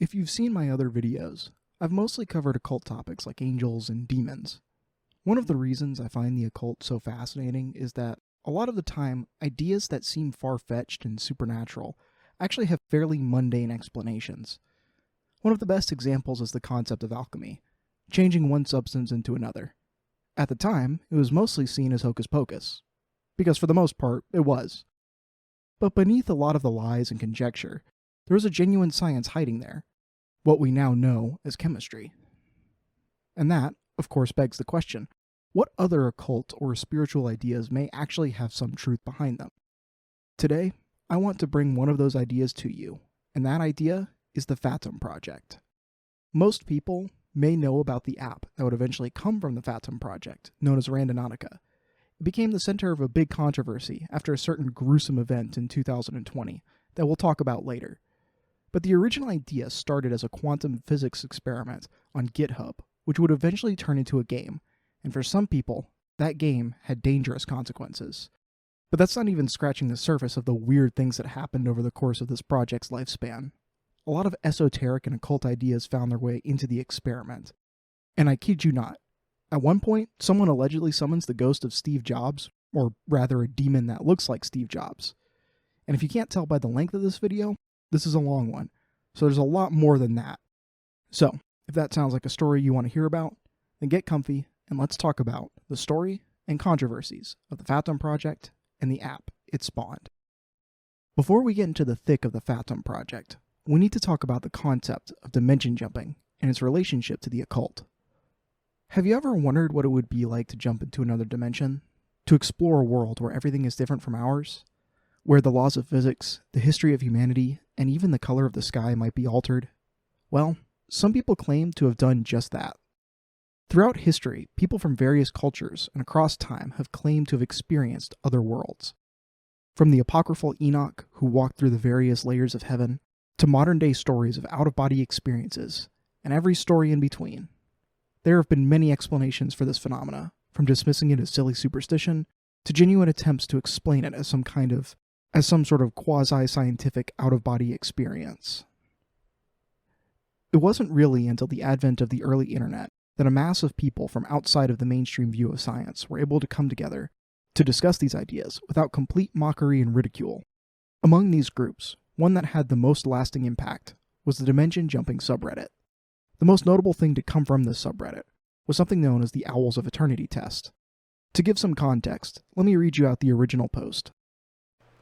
If you've seen my other videos, I've mostly covered occult topics like angels and demons. One of the reasons I find the occult so fascinating is that a lot of the time, ideas that seem far-fetched and supernatural actually have fairly mundane explanations. One of the best examples is the concept of alchemy, changing one substance into another. At the time, it was mostly seen as hocus pocus, because for the most part, it was. But beneath a lot of the lies and conjecture, there was a genuine science hiding there, what we now know as chemistry. And that, of course, begs the question, what other occult or spiritual ideas may actually have some truth behind them? Today, I want to bring one of those ideas to you, and that idea is the Fatum project. Most people may know about the app that would eventually come from the Fatum project, known as Randonautica. It became the center of a big controversy after a certain gruesome event in 2020 that we'll talk about later. But the original idea started as a quantum physics experiment on GitHub, which would eventually turn into a game, and for some people, that game had dangerous consequences. But that's not even scratching the surface of the weird things that happened over the course of this project's lifespan. A lot of esoteric and occult ideas found their way into the experiment. And I kid you not, at one point, someone allegedly summons the ghost of Steve Jobs, or rather a demon that looks like Steve Jobs. And if you can't tell by the length of this video, this is a long one, so there's a lot more than that. So, if that sounds like a story you want to hear about, then get comfy and let's talk about the story and controversies of the Fatum project and the app it spawned. Before we get into the thick of the Fatum project, we need to talk about the concept of dimension jumping and its relationship to the occult. Have you ever wondered what it would be like to jump into another dimension? To explore a world where everything is different from ours? Where the laws of physics, the history of humanity, and even the color of the sky might be altered? Well, some people claim to have done just that. Throughout history, people from various cultures and across time have claimed to have experienced other worlds. From the apocryphal Enoch, who walked through the various layers of heaven, to modern-day stories of out-of-body experiences, and every story in between. There have been many explanations for this phenomena, from dismissing it as silly superstition, to genuine attempts to explain it as some sort of quasi-scientific out-of-body experience. It wasn't really until the advent of the early internet that a mass of people from outside of the mainstream view of science were able to come together to discuss these ideas without complete mockery and ridicule. Among these groups, one that had the most lasting impact was the dimension jumping subreddit. The most notable thing to come from this subreddit was something known as the Owls of Eternity test. To give some context, let me read you out the original post.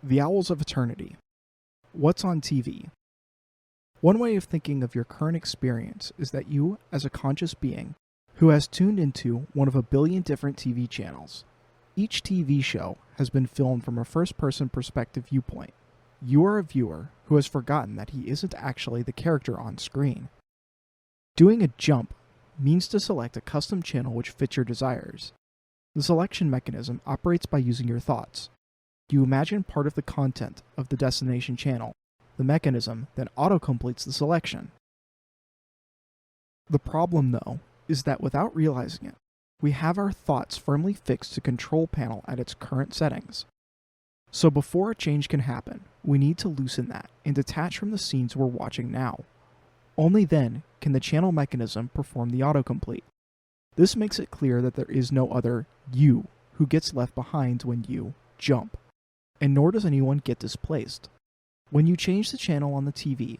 The Owls of Eternity. What's on TV? One way of thinking of your current experience is that you, as a conscious being, who has tuned into one of a billion different TV channels. Each TV show has been filmed from a first-person perspective viewpoint. You are a viewer who has forgotten that he isn't actually the character on screen. Doing a jump means to select a custom channel which fits your desires. The selection mechanism operates by using your thoughts. You imagine part of the content of the destination channel. The mechanism then auto-completes the selection. The problem, though, is that without realizing it, we have our thoughts firmly fixed to control panel at its current settings. So before a change can happen, we need to loosen that and detach from the scenes we're watching now. Only then can the channel mechanism perform the autocomplete. This makes it clear that there is no other you who gets left behind when you jump, and nor does anyone get displaced. When you change the channel on the TV,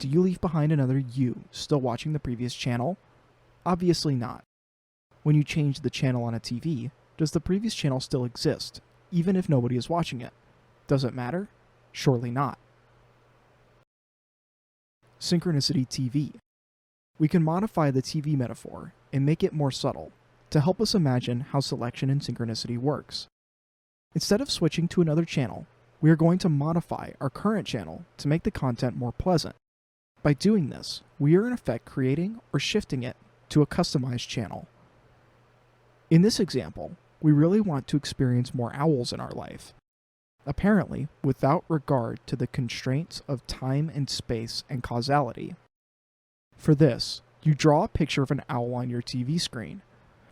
do you leave behind another you still watching the previous channel? Obviously not. When you change the channel on a TV, does the previous channel still exist, even if nobody is watching it? Does it matter? Surely not. Synchronicity TV. We can modify the TV metaphor and make it more subtle to help us imagine how selection and synchronicity works. Instead of switching to another channel, we are going to modify our current channel to make the content more pleasant. By doing this, we are in effect creating or shifting it to a customized channel. In this example, we really want to experience more owls in our life, apparently without regard to the constraints of time and space and causality. For this, you draw a picture of an owl on your TV screen.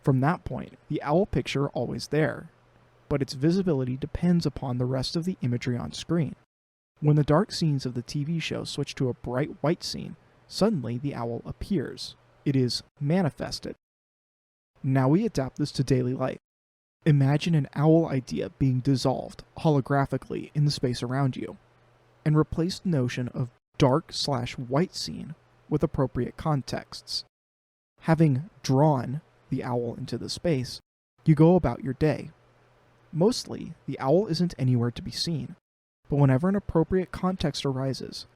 From that point, the owl picture always there, but its visibility depends upon the rest of the imagery on screen. When the dark scenes of the TV show switch to a bright white scene, Suddenly, the owl appears. It is manifested. Now we adapt this to daily life. Imagine an owl idea being dissolved holographically in the space around you, and replace the notion of dark/white scene with appropriate contexts. Having drawn the owl into the space, you go about your day. Mostly, the owl isn't anywhere to be seen, but whenever an appropriate context arises,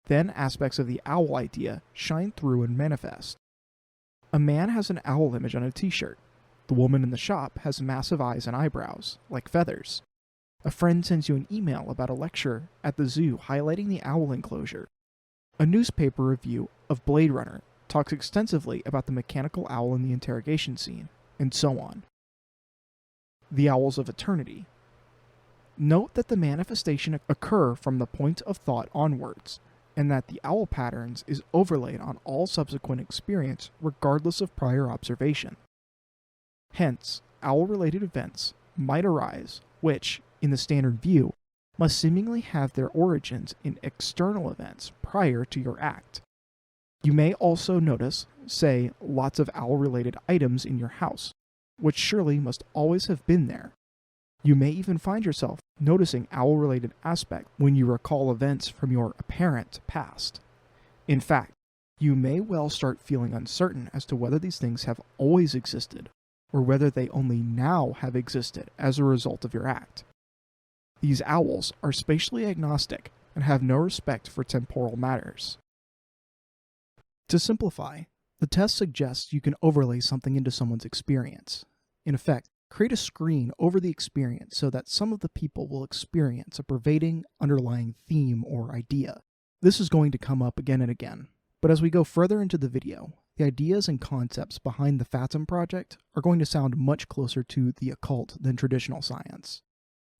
then aspects of the owl idea shine through and manifest. A man has an owl image on a t-shirt. The woman in the shop has massive eyes and eyebrows, like feathers. A friend sends you an email about a lecture at the zoo highlighting the owl enclosure. A newspaper review of Blade Runner talks extensively about the mechanical owl in the interrogation scene, and so on. The owls of eternity. Note that the manifestation occur from the point of thought onwards, and that the owl patterns is overlaid on all subsequent experience regardless of prior observation. Hence, owl-related events might arise which, in the standard view, must seemingly have their origins in external events prior to your act. You may also notice, say, lots of owl-related items in your house, which surely must always have been there. You may even find yourself noticing owl-related aspects when you recall events from your apparent past. In fact, you may well start feeling uncertain as to whether these things have always existed, or whether they only now have existed as a result of your act. These owls are spatially agnostic and have no respect for temporal matters. To simplify, the test suggests you can overlay something into someone's experience. In effect, create a screen over the experience so that some of the people will experience a pervading underlying theme or idea. This is going to come up again and again, but as we go further into the video, the ideas and concepts behind the Fatum project are going to sound much closer to the occult than traditional science.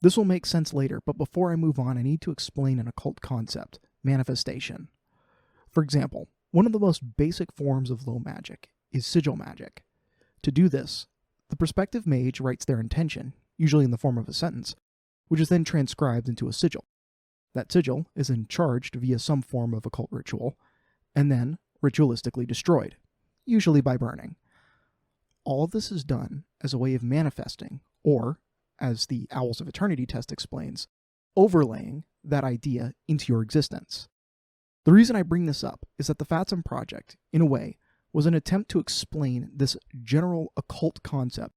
This will make sense later, but before I move on, I need to explain an occult concept, manifestation. For example, one of the most basic forms of low magic is sigil magic. To do this, the prospective mage writes their intention, usually in the form of a sentence, which is then transcribed into a sigil. That sigil is then charged via some form of occult ritual, and then ritualistically destroyed, usually by burning. All of this is done as a way of manifesting, or, as the Owls of Eternity test explains, overlaying that idea into your existence. The reason I bring this up is that the Fatum project, in a way, was an attempt to explain this general occult concept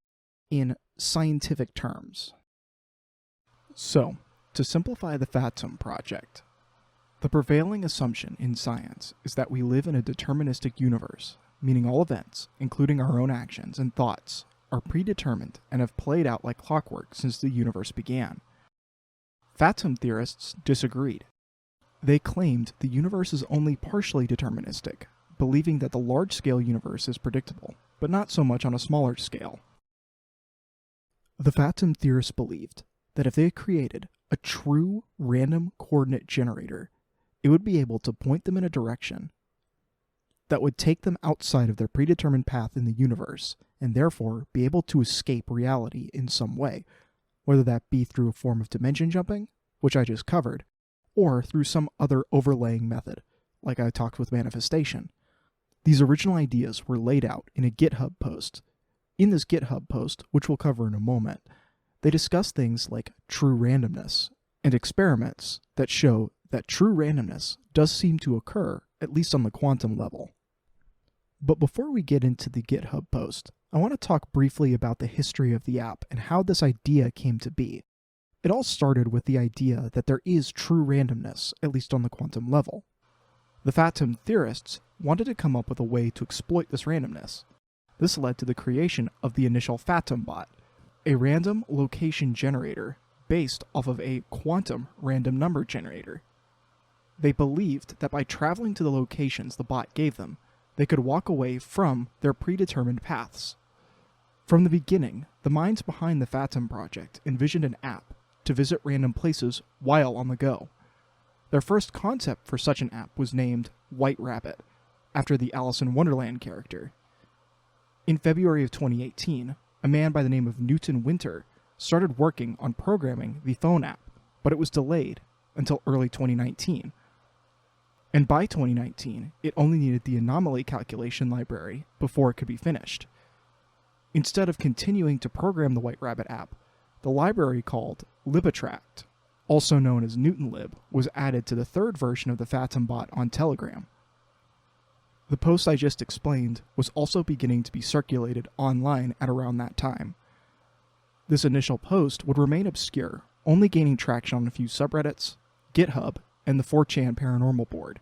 in scientific terms. So, to simplify the Fatum project, the prevailing assumption in science is that we live in a deterministic universe, meaning all events, including our own actions and thoughts, are predetermined and have played out like clockwork since the universe began. Fatum theorists disagreed. They claimed the universe is only partially deterministic, believing that the large-scale universe is predictable, but not so much on a smaller scale. The Fatum theorists believed that if they created a true random coordinate generator, it would be able to point them in a direction that would take them outside of their predetermined path in the universe, and therefore be able to escape reality in some way, whether that be through a form of dimension jumping, which I just covered, or through some other overlaying method, like I talked with manifestation. These original ideas were laid out in a GitHub post. In this GitHub post, which we'll cover in a moment, they discuss things like true randomness, and experiments that show that true randomness does seem to occur, at least on the quantum level. But before we get into the GitHub post, I want to talk briefly about the history of the app and how this idea came to be. It all started with the idea that there is true randomness, at least on the quantum level. The Fatum theorists wanted to come up with a way to exploit this randomness. This led to the creation of the initial Fatum bot, a random location generator based off of a quantum random number generator. They believed that by traveling to the locations the bot gave them, they could walk away from their predetermined paths. From the beginning, the minds behind the Fatum project envisioned an app to visit random places while on the go. Their first concept for such an app was named White Rabbit, after the Alice in Wonderland character. In February of 2018, a man by the name of Newton Winter started working on programming the phone app, but it was delayed until early 2019. And by 2019, it only needed the anomaly calculation library before it could be finished. Instead of continuing to program the White Rabbit app, the library called libattract, also known as NewtonLib, was added to the third version of the Fatum bot on Telegram. The post I just explained was also beginning to be circulated online at around that time. This initial post would remain obscure, only gaining traction on a few subreddits, GitHub, and the 4chan paranormal board.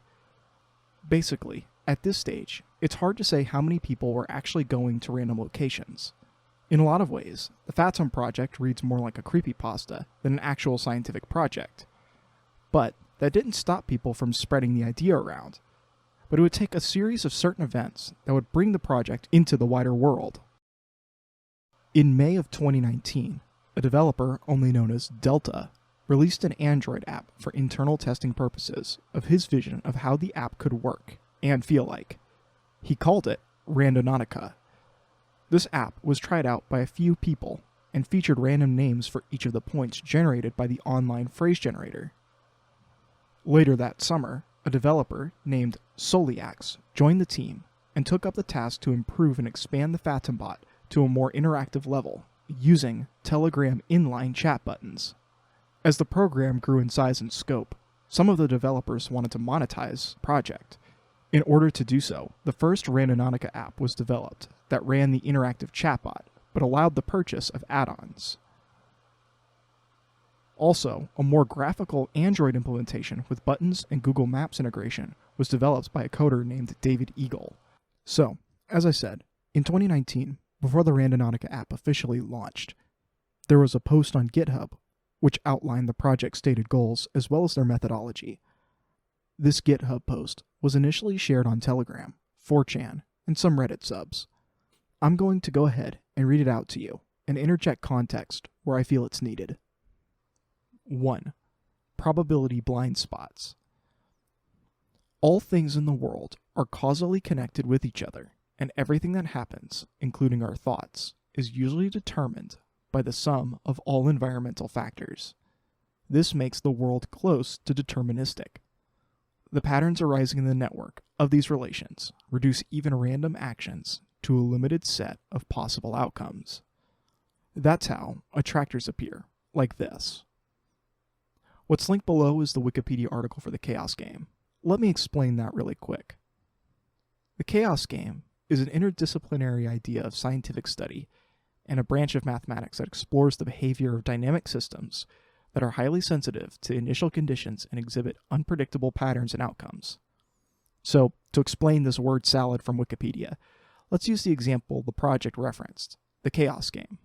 Basically, at this stage, it's hard to say how many people were actually going to random locations. In a lot of ways, the Fatum project reads more like a creepypasta than an actual scientific project. But that didn't stop people from spreading the idea around. But it would take a series of certain events that would bring the project into the wider world. In May of 2019, a developer only known as Delta released an Android app for internal testing purposes of his vision of how the app could work and feel like. He called it Randonautica. This app was tried out by a few people and featured random names for each of the points generated by the online phrase generator. Later that summer, a developer named Soliax joined the team and took up the task to improve and expand the Fatum bot to a more interactive level using Telegram inline chat buttons. As the program grew in size and scope, some of the developers wanted to monetize the project. In order to do so, the first Randonautica app was developed that ran the interactive chatbot, but allowed the purchase of add-ons. Also, a more graphical Android implementation with buttons and Google Maps integration was developed by a coder named David Eagle. So, as I said, in 2019, before the Randonautica app officially launched, there was a post on GitHub which outlined the project's stated goals as well as their methodology. This GitHub post was initially shared on Telegram, 4chan, and some Reddit subs. I'm going to go ahead and read it out to you and interject context where I feel it's needed. 1. Probability blind spots. All things in the world are causally connected with each other, and everything that happens, including our thoughts, is usually determined by the sum of all environmental factors. This makes the world close to deterministic. The patterns arising in the network of these relations reduce even random actions to a limited set of possible outcomes. That's how attractors appear, like this. What's linked below is the Wikipedia article for the Chaos Game. Let me explain that really quick. The Chaos Game is an interdisciplinary idea of scientific study and a branch of mathematics that explores the behavior of dynamic systems that are highly sensitive to initial conditions and exhibit unpredictable patterns and outcomes. So, to explain this word salad from Wikipedia, let's use the example the project referenced, the Chaos Game.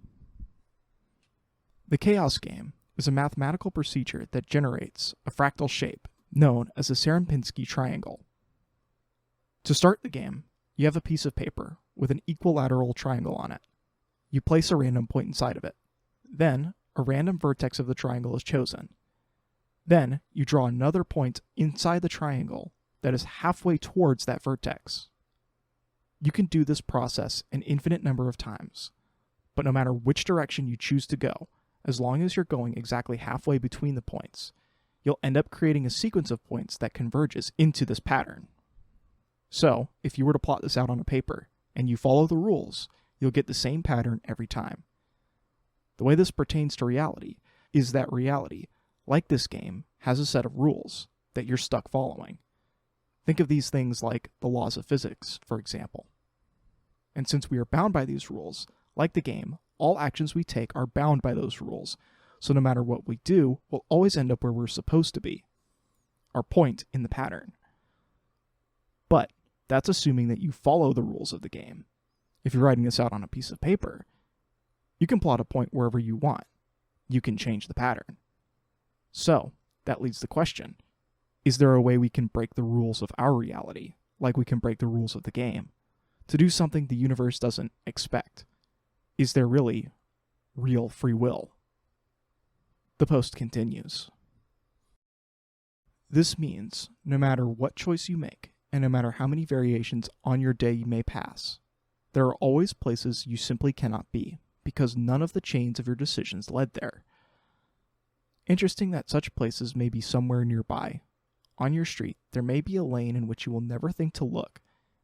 The Chaos Game is a mathematical procedure that generates a fractal shape known as a Sierpinski triangle. To start the game, you have a piece of paper with an equilateral triangle on it. You place a random point inside of it. Then, a random vertex of the triangle is chosen. Then, you draw another point inside the triangle that is halfway towards that vertex. You can do this process an infinite number of times, but no matter which direction you choose to go, as long as you're going exactly halfway between the points, you'll end up creating a sequence of points that converges into this pattern. So, if you were to plot this out on a paper, and you follow the rules, you'll get the same pattern every time. The way this pertains to reality is that reality, like this game, has a set of rules that you're stuck following. Think of these things like the laws of physics, for example. And since we are bound by these rules, like the game, all actions we take are bound by those rules, so no matter what we do, we'll always end up where we're supposed to be, our point in the pattern. But that's assuming that you follow the rules of the game. If you're writing this out on a piece of paper, you can plot a point wherever you want. You can change the pattern. So, that leads the question, is there a way we can break the rules of our reality, like we can break the rules of the game, to do something the universe doesn't expect? Is there really real free will? The post continues. This means no matter what choice you make, and no matter how many variations on your day you may pass, there are always places you simply cannot be, because none of the chains of your decisions led there. Interesting that such places may be somewhere nearby, on your street, there may be a lane in which you will never think to look,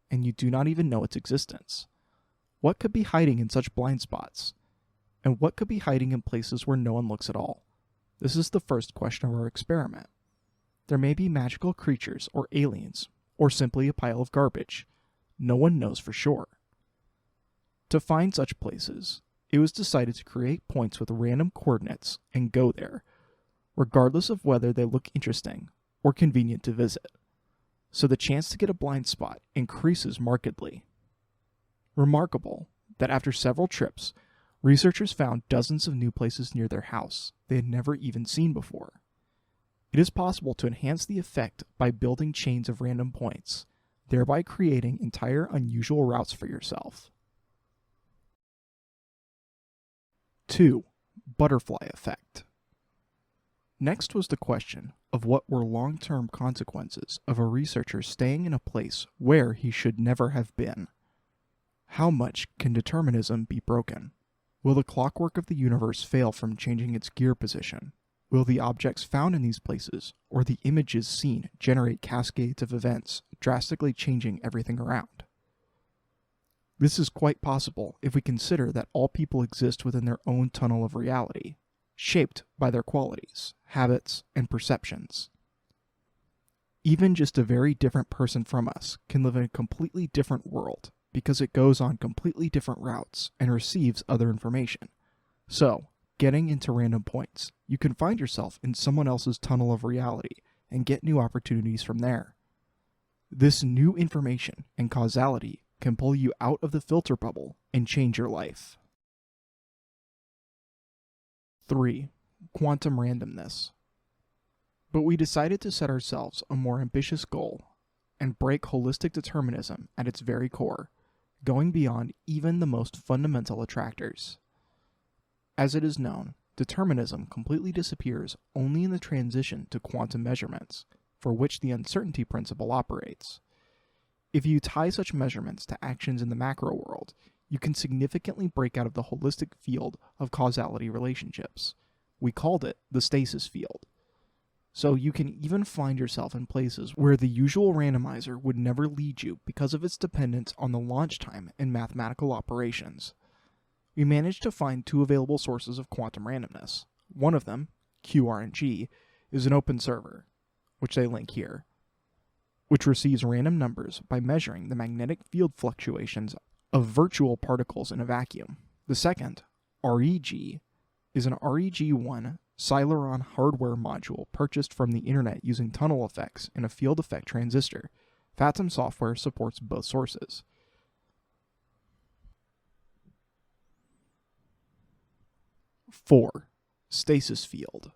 and you do not even know its existence. What could be hiding in such blind spots? And what could be hiding in places where no one looks at all? This is the first question of our experiment. There may be magical creatures or aliens, or simply a pile of garbage. No one knows for sure. To find such places, it was decided to create points with random coordinates and go there, regardless of whether they look interesting or convenient to visit. So the chance to get a blind spot increases markedly. Remarkable that after several trips, researchers found dozens of new places near their house they had never even seen before. It is possible to enhance the effect by building chains of random points, thereby creating entire unusual routes for yourself. 2. Butterfly effect. Next was the question of what were long-term consequences of a researcher staying in a place where he should never have been. How much can determinism be broken? Will the clockwork of the universe fail from changing its gear position? Will the objects found in these places, or the images seen, generate cascades of events, drastically changing everything around? This is quite possible if we consider that all people exist within their own tunnel of reality, shaped by their qualities, habits, and perceptions. Even just a very different person from us can live in a completely different world because it goes on completely different routes and receives other information. So, getting into random points, you can find yourself in someone else's tunnel of reality and get new opportunities from there. This new information and causality can pull you out of the filter bubble and change your life. 3. Quantum randomness. But we decided to set ourselves a more ambitious goal and break holistic determinism at its very core, going beyond even the most fundamental attractors. As it is known, determinism completely disappears only in the transition to quantum measurements, for which the uncertainty principle operates. If you tie such measurements to actions in the macro world, you can significantly break out of the holistic field of causality relationships. We called it the stasis field. So you can even find yourself in places where the usual randomizer would never lead you because of its dependence on the launch time in mathematical operations. We managed to find 2 available sources of quantum randomness. One of them, QRNG, is an open server, which they link here, which receives random numbers by measuring the magnetic field fluctuations of virtual particles in a vacuum. The second, REG, is an REG-1 Celeron hardware module purchased from the internet using tunnel effects in a field effect transistor. Fatum software supports both sources. 4. Stasis field.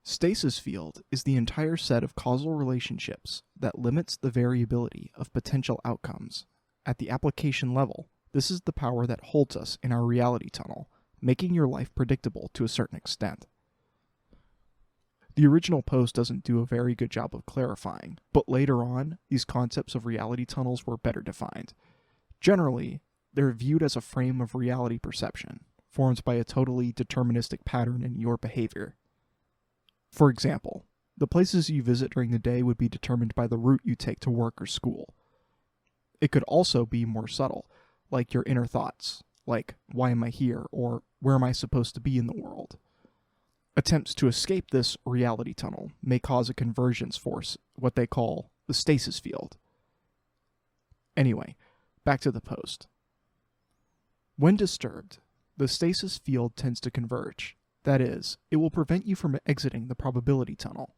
Stasis field is the entire set of causal relationships that limits the variability of potential outcomes. At the application level, this is the power that holds us in our reality tunnel, making your life predictable to a certain extent. The original post doesn't do a very good job of clarifying, but later on, these concepts of reality tunnels were better defined. Generally, they're viewed as a frame of reality perception, formed by a totally deterministic pattern in your behavior. For example, the places you visit during the day would be determined by the route you take to work or school. It could also be more subtle, like your inner thoughts, like, why am I here, or where am I supposed to be in the world? Attempts to escape this reality tunnel may cause a convergence force, what they call the stasis field. Anyway, back to the post. When disturbed, the stasis field tends to converge. That is, it will prevent you from exiting the probability tunnel.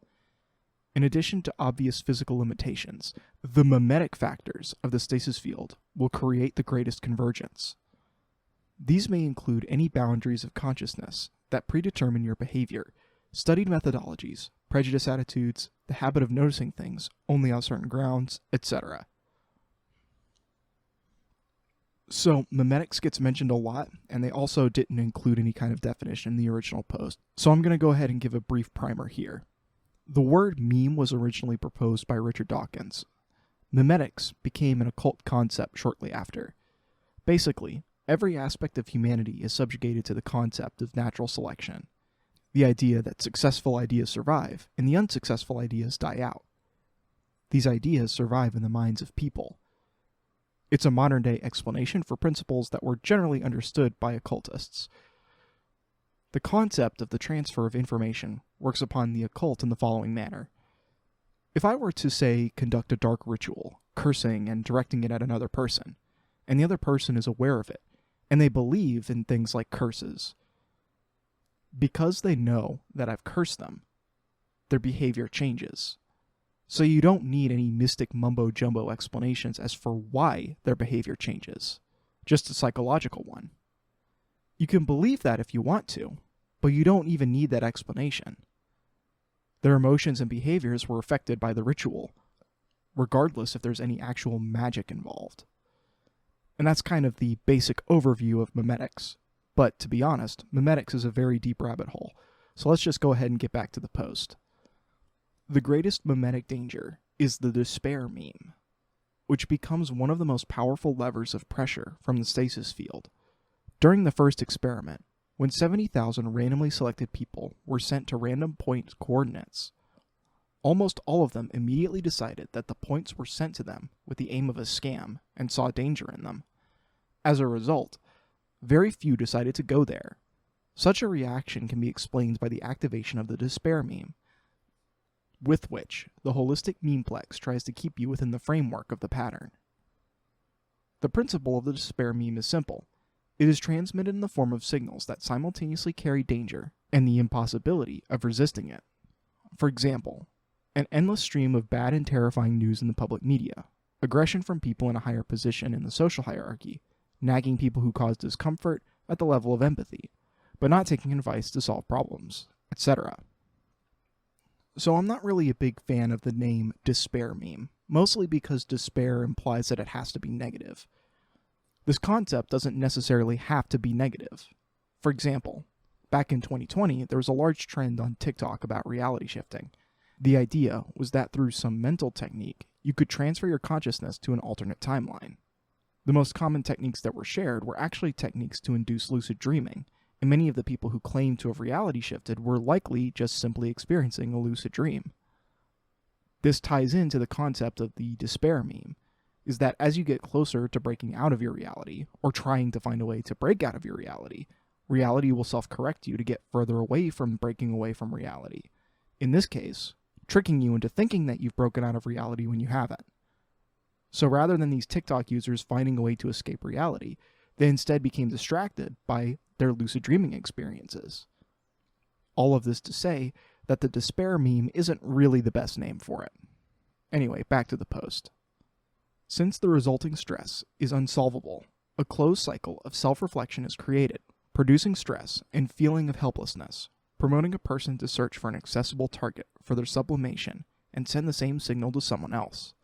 In addition to obvious physical limitations, the mimetic factors of the stasis field will create the greatest convergence. These may include any boundaries of consciousness that predetermine your behavior, studied methodologies, prejudice attitudes, the habit of noticing things only on certain grounds, etc. So, mimetics gets mentioned a lot, and they also didn't include any kind of definition in the original post. So I'm going to go ahead and give a brief primer here. The word meme was originally proposed by Richard Dawkins. Mimetics became an occult concept shortly after. Basically, every aspect of humanity is subjugated to the concept of natural selection, the idea that successful ideas survive and the unsuccessful ideas die out. these ideas survive in the minds of people. It's a modern-day explanation for principles that were generally understood by occultists. The concept of the transfer of information works upon the occult in the following manner. If I were to, say, conduct a dark ritual, cursing and directing it at another person, and the other person is aware of it, and they believe in things like curses, because they know that I've cursed them, their behavior changes. So you don't need any mystic mumbo-jumbo explanations as for why their behavior changes, just a psychological one. You can believe that if you want to, but you don't even need that explanation. Their emotions and behaviors were affected by the ritual, regardless if there's any actual magic involved. And that's kind of the basic overview of memetics. But to be honest, memetics is a very deep rabbit hole, so let's just go ahead and get back to the post. The greatest memetic danger is the despair meme, which becomes one of the most powerful levers of pressure from the stasis field. During the first experiment, when 70,000 randomly selected people were sent to random point coordinates, almost all of them immediately decided that the points were sent to them with the aim of a scam and saw danger in them. As a result, very few decided to go there. Such a reaction can be explained by the activation of the despair meme, with which the holistic memeplex tries to keep you within the framework of the pattern. The principle of the despair meme is simple. It is transmitted in the form of signals that simultaneously carry danger and the impossibility of resisting it. For example, an endless stream of bad and terrifying news in the public media, aggression from people in a higher position in the social hierarchy, nagging people who cause discomfort at the level of empathy, but not taking advice to solve problems, etc. So I'm not really a big fan of the name despair meme, mostly because despair implies that it has to be negative. This concept doesn't necessarily have to be negative. For example, back in 2020, there was a large trend on TikTok about reality shifting. The idea was that through some mental technique, you could transfer your consciousness to an alternate timeline. The most common techniques that were shared were actually techniques to induce lucid dreaming, and many of the people who claimed to have reality shifted were likely just simply experiencing a lucid dream. This ties into the concept of the despair meme, is that as you get closer to breaking out of your reality, or trying to find a way to break out of your reality, reality will self-correct you to get further away from breaking away from reality. In this case, tricking you into thinking that you've broken out of reality when you haven't. So rather than these TikTok users finding a way to escape reality, they instead became distracted by their lucid dreaming experiences. All of this to say that the despair meme isn't really the best name for it. Anyway, back to the post. Since the resulting stress is unsolvable, a closed cycle of self-reflection is created, producing stress and feeling of helplessness, promoting a person to search for an accessible target for their sublimation and send the same signal to someone else.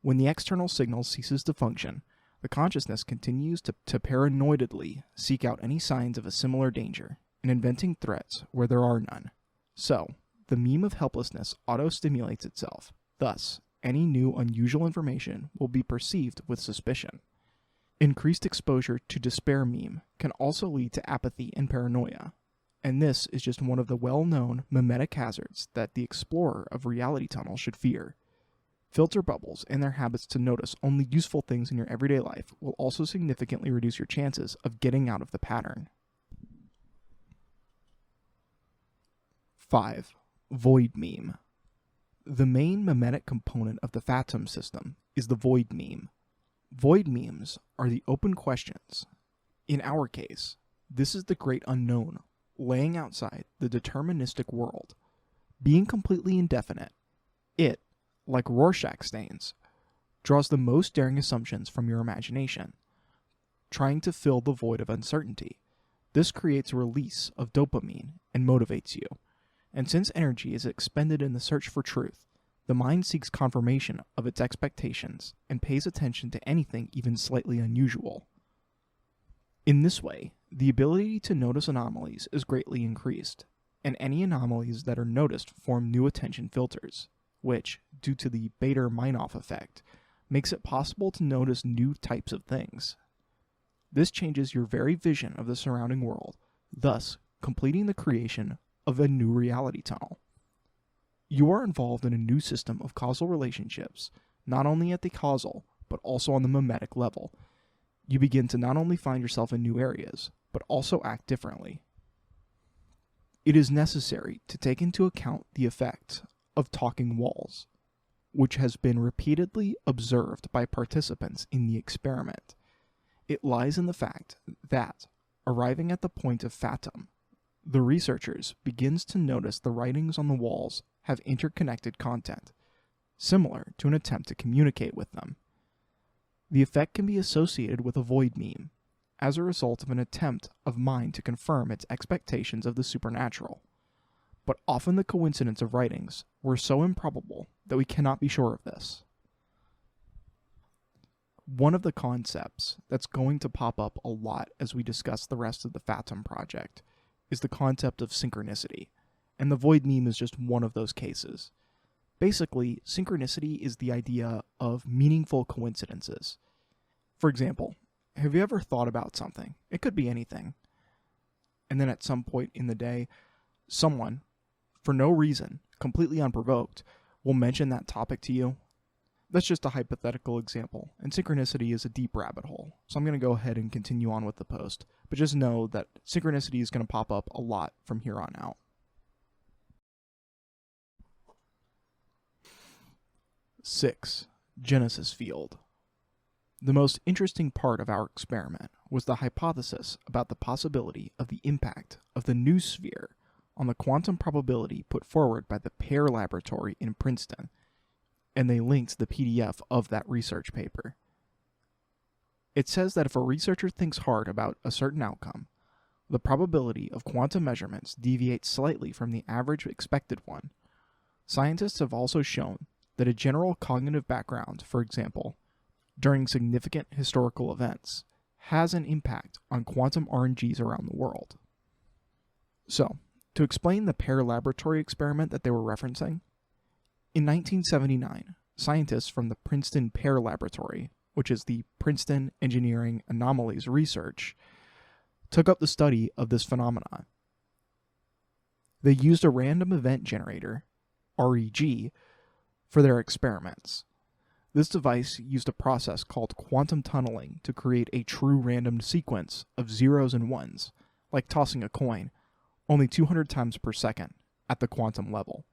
When the external signal ceases to function, the consciousness continues to paranoidally seek out any signs of a similar danger and inventing threats where there are none. So, the meme of helplessness auto-stimulates itself. Thus, any new unusual information will be perceived with suspicion. Increased exposure to despair meme can also lead to apathy and paranoia, and this is just one of the well-known memetic hazards that the explorer of reality tunnels should fear. Filter bubbles and their habits to notice only useful things in your everyday life will also significantly reduce your chances of getting out of the pattern. 5. Void meme. The main memetic component of the Fatum system is the void meme. Void memes are the open questions. In our case, this is the great unknown, laying outside the deterministic world. Being completely indefinite, it, like Rorschach stains, draws the most daring assumptions from your imagination, trying to fill the void of uncertainty. This creates a release of dopamine and motivates you. And since energy is expended in the search for truth, the mind seeks confirmation of its expectations and pays attention to anything even slightly unusual. In this way, the ability to notice anomalies is greatly increased, and any anomalies that are noticed form new attention filters, which, due to the Bader-Meinhof effect, makes it possible to notice new types of things. This changes your very vision of the surrounding world, thus completing the creation of a new reality tunnel. You are involved in a new system of causal relationships, not only at the causal, but also on the mimetic level. You begin to not only find yourself in new areas, but also act differently. It is necessary to take into account the effect of talking walls, which has been repeatedly observed by participants in the experiment. It lies in the fact that, arriving at the point of Fatum, the researchers begins to notice the writings on the walls have interconnected content, similar to an attempt to communicate with them. The effect can be associated with a void meme, as a result of an attempt of mind to confirm its expectations of the supernatural. But often the coincidence of writings were so improbable that we cannot be sure of this. One of the concepts that's going to pop up a lot as we discuss the rest of the Fatum project is the concept of synchronicity, and the void meme is just one of those cases. Basically, synchronicity is the idea of meaningful coincidences. For example, have you ever thought about something? It could be anything. And then at some point in the day, someone, for no reason, completely unprovoked, will mention that topic to you. That's just a hypothetical example, and synchronicity is a deep rabbit hole, so I'm going to go ahead and continue on with the post, but just know that synchronicity is going to pop up a lot from here on out. 6. Genesis field. The most interesting part of our experiment was the hypothesis about the possibility of the impact of the new sphere on the quantum probability put forward by the Pear Laboratory in Princeton, and they linked the PDF of that research paper. It says that if a researcher thinks hard about a certain outcome, the probability of quantum measurements deviates slightly from the average expected one. Scientists have also shown that a general cognitive background, for example, during significant historical events, has an impact on quantum RNGs around the world. So, to explain the Pear Laboratory experiment that they were referencing, in 1979, scientists from the Princeton Pear Laboratory, which is the Princeton Engineering Anomalies Research, took up the study of this phenomenon. They used a random event generator, REG, for their experiments. This device used a process called quantum tunneling to create a true random sequence of zeros and ones, like tossing a coin, only 200 times per second at the quantum level.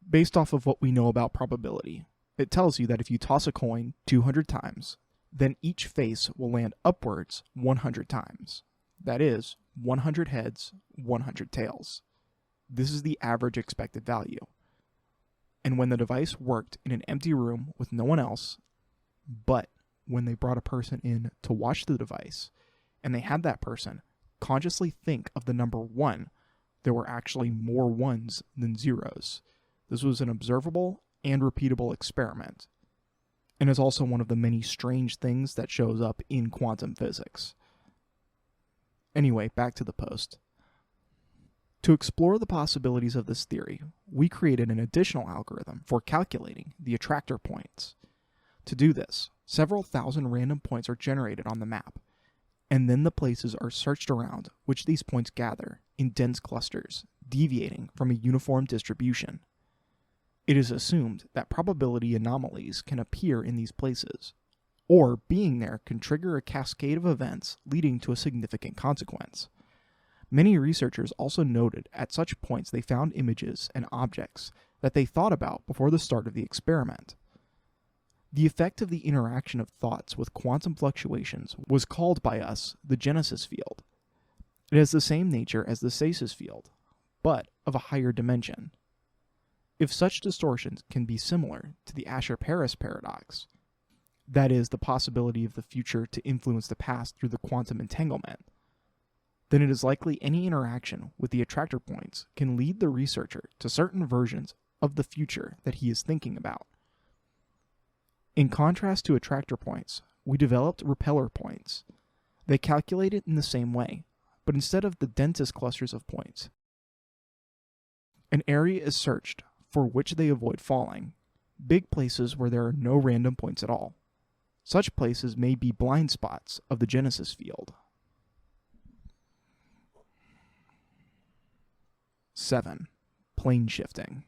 Based off of what we know about probability, it tells you that if you toss a coin 200 times, then each face will land upwards 100 times. That is, 100 heads, 100 tails. This is the average expected value. And when the device worked in an empty room with no one else, but when they brought a person in to watch the device, and they had that person consciously think of the number 1, there were actually more ones than zeros. This was an observable and repeatable experiment, and is also one of the many strange things that shows up in quantum physics. Anyway, back to the post. To explore the possibilities of this theory, we created an additional algorithm for calculating the attractor points. To do this, several thousand random points are generated on the map, and then the places are searched around which these points gather in dense clusters, deviating from a uniform distribution. It is assumed that probability anomalies can appear in these places, or being there can trigger a cascade of events leading to a significant consequence. Many researchers also noted at such points they found images and objects that they thought about before the start of the experiment. The effect of the interaction of thoughts with quantum fluctuations was called by us the Genesis field. It has the same nature as the stasis field, but of a higher dimension. If such distortions can be similar to the Asher-Paris paradox, that is, the possibility of the future to influence the past through the quantum entanglement, then it is likely any interaction with the attractor points can lead the researcher to certain versions of the future that he is thinking about. In contrast to attractor points, we developed repeller points. They calculate it in the same way, but instead of the densest clusters of points, an area is searched for which they avoid falling, big places where there are no random points at all. Such places may be blind spots of the Genesis field. 7. Plane shifting.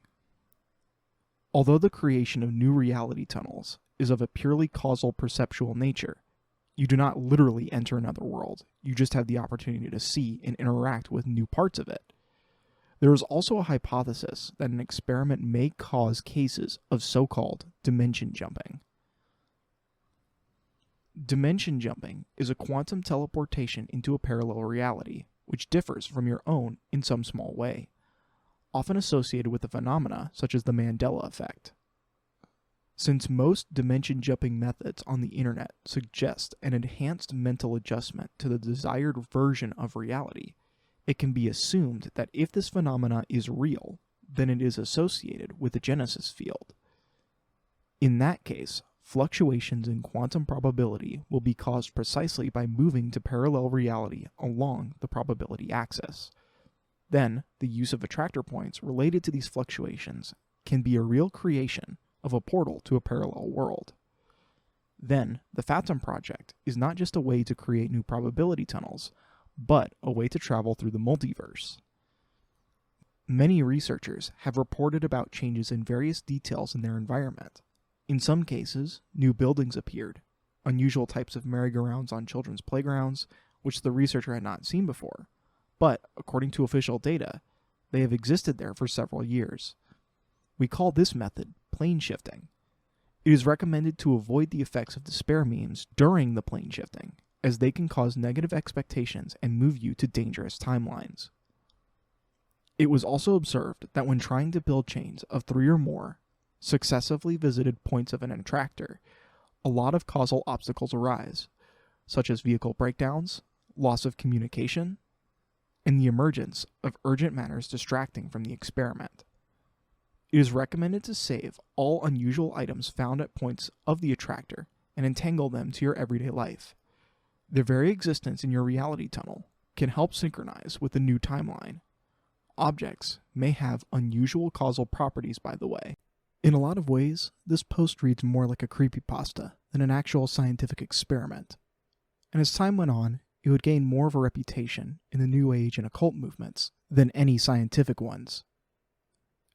Although the creation of new reality tunnels is of a purely causal perceptual nature, you do not literally enter another world, you just have the opportunity to see and interact with new parts of it. There is also a hypothesis that an experiment may cause cases of so-called dimension jumping. Dimension jumping is a quantum teleportation into a parallel reality, which differs from your own in some small way, often associated with a phenomena such as the Mandela effect. Since most dimension jumping methods on the internet suggest an enhanced mental adjustment to the desired version of reality, it can be assumed that if this phenomena is real, then it is associated with the Genesis field. In that case, fluctuations in quantum probability will be caused precisely by moving to parallel reality along the probability axis. Then, the use of attractor points related to these fluctuations can be a real creation of a portal to a parallel world. Then, the Fatum project is not just a way to create new probability tunnels, but a way to travel through the multiverse. Many researchers have reported about changes in various details in their environment. In some cases, new buildings appeared, unusual types of merry-go-rounds on children's playgrounds, which the researcher had not seen before, but, according to official data, they have existed there for several years. We call this method plane shifting. It is recommended to avoid the effects of despair memes during the plane shifting, as they can cause negative expectations and move you to dangerous timelines. It was also observed that when trying to build chains of 3 or more successively visited points of an attractor, a lot of causal obstacles arise, such as vehicle breakdowns, loss of communication, and the emergence of urgent matters distracting from the experiment. It is recommended to save all unusual items found at points of the attractor and entangle them to your everyday life. Their very existence in your reality tunnel can help synchronize with the new timeline. Objects may have unusual causal properties, by the way. In a lot of ways, this post reads more like a creepypasta than an actual scientific experiment. And as time went on, it would gain more of a reputation in the New Age and occult movements than any scientific ones.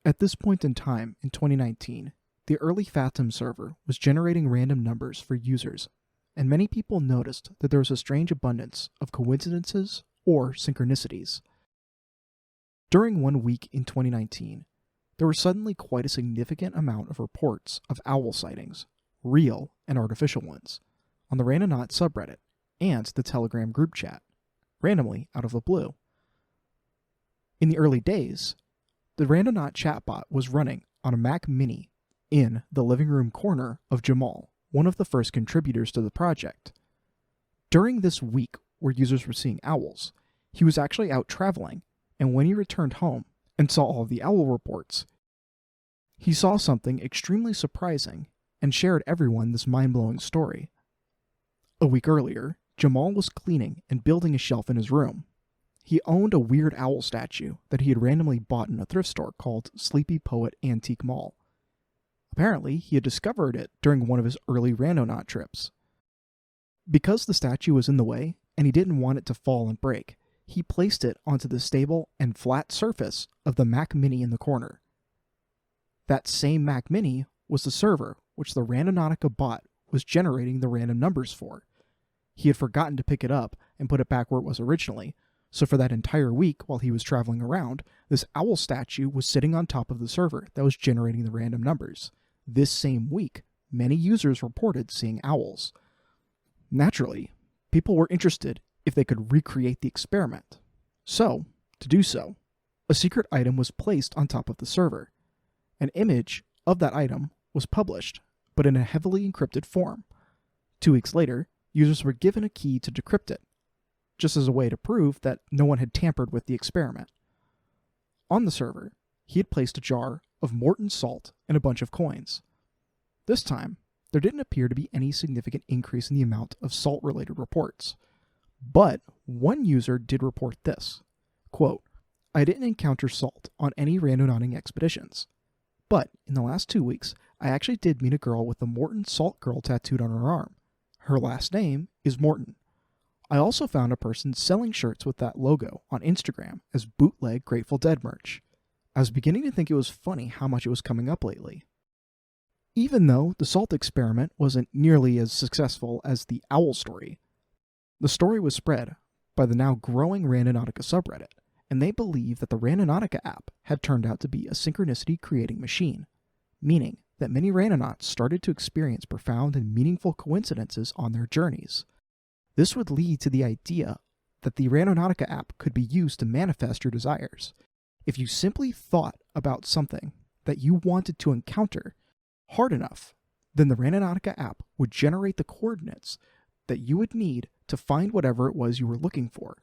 At this point in time, in 2019, the early Fatum server was generating random numbers for users, and many people noticed that there was a strange abundance of coincidences or synchronicities. During 1 week in 2019, there were suddenly quite a significant amount of reports of owl sightings, real and artificial ones, on the Randonautica subreddit and the Telegram group chat, randomly out of the blue. In the early days, the Randonautica chatbot was running on a Mac Mini in the living room corner of Jamal, one of the first contributors to the project. During this week where users were seeing owls, he was actually out traveling, and when he returned home and saw all of the owl reports, he saw something extremely surprising and shared everyone this mind-blowing story. A week earlier, Jamal was cleaning and building a shelf in his room. He owned a weird owl statue that he had randomly bought in a thrift store called Sleepy Poet Antique Mall. Apparently, he had discovered it during one of his early Randonautica trips. Because the statue was in the way, and he didn't want it to fall and break, he placed it onto the stable and flat surface of the Mac Mini in the corner. That same Mac Mini was the server which the Randonautica bot was generating the random numbers for. He had forgotten to pick it up and put it back where it was originally, so for that entire week while he was traveling around, this owl statue was sitting on top of the server that was generating the random numbers. This same week, many users reported seeing owls. Naturally, people were interested if they could recreate the experiment. So, to do so, a secret item was placed on top of the server. An image of that item was published, but in a heavily encrypted form. 2 weeks later, users were given a key to decrypt it, just as a way to prove that no one had tampered with the experiment. On the server, he had placed a jar of Morton salt and a bunch of coins. This time, there didn't appear to be any significant increase in the amount of salt-related reports. But one user did report this, quote, "I didn't encounter salt on any randonauting expeditions, but in the last 2 weeks, I actually did meet a girl with the Morton Salt Girl tattooed on her arm. Her last name is Morton. I also found a person selling shirts with that logo on Instagram as bootleg Grateful Dead merch. I was beginning to think it was funny how much it was coming up lately. even though the salt experiment wasn't nearly as successful as the owl story. The story was spread by the now growing Randonautica subreddit, and they believe that the Randonautica app had turned out to be a synchronicity creating machine, meaning that many randonauts started to experience profound and meaningful coincidences on their journeys. This would lead to the idea that the Randonautica app could be used to manifest your desires. If you simply thought about something that you wanted to encounter hard enough, then the Randonautica app would generate the coordinates that you would need to find whatever it was you were looking for.